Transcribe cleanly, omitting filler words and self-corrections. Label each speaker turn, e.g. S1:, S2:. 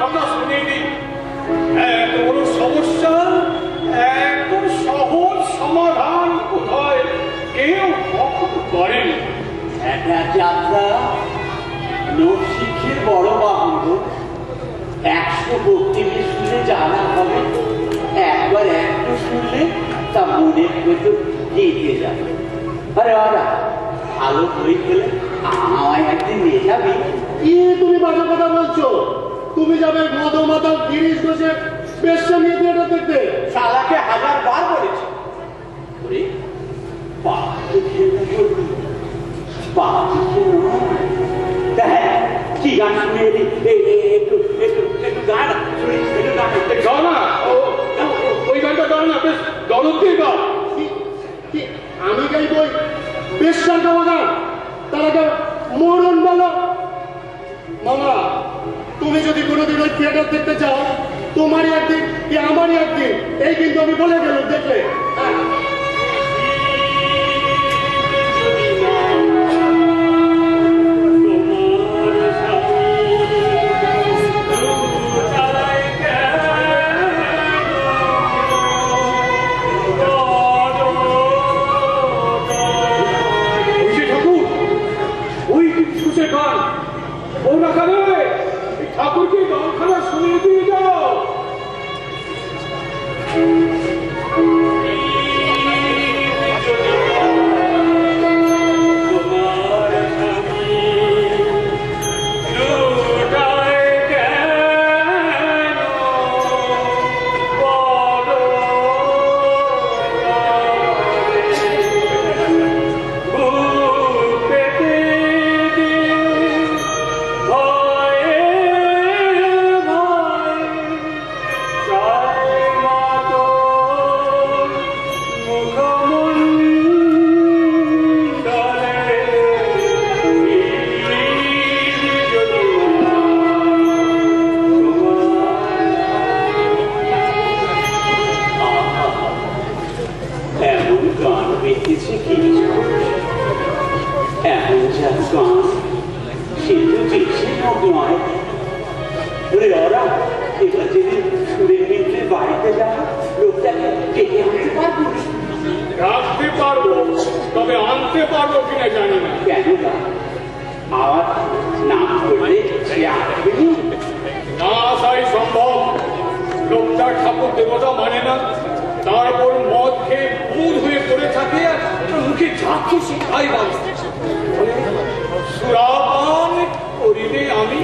S1: কথা শুনে দিই। এত বড় সমস্যা এত সহজ সমাধান কোথায় কেউ কখনো করেনি।
S2: একটা যাত্রা নবশিক্ষের বড় বাহন 132 শুনে জানা হবে, একবার একটু শুনলে তা মনের ভেতর গেঁথে যাবে। আরে ওরা ভালো বই পেলে আমায় একদিন নিয়ে যাবি।
S3: কি তুমি বাজে কথা বলছো? তুমি যাবে মধুমাতা গিরিশ ঘোষের স্পেশাল নিয়ে থিয়েটার দেখতে?
S2: শালাকে 1000 বার বলেছে। ওরে পাখি খেলতে বলবি, পাখি কি গান শুনে একটু একটু একটু গান শুনি, একটু গান
S1: গাও না, ওই গানটা গাও না, বেশ দরদ দিয়ে গাও।
S3: কি আমি গাই বই স্পেশাল গাওয়া গান? তার আগে মরণ বলো। মামা, তুমি যদি কোনোদিন ওই থিয়েটার দেখতে চাও, তোমারই একদিন কি আমারই একদিন, এই কিন্তু আমি বলে গেলাম। দেখলে
S1: ঠাকুরকে গানখানা শুনিয়ে দিয়ে যাও। রাখতে পারবো, তবে আনতে পারবো কিনা জানি না।
S2: কেন আওয়াজ না করলে সে আসবে
S1: না, আসাই সম্ভব। লোকটা ঠাকুর দেবতা মানে না, তারপর মদ খেয়ে ভূত হয়ে পড়ে থাকে আর মুখে যা খুশি তাই বলে। সুরাপান করিলে আমি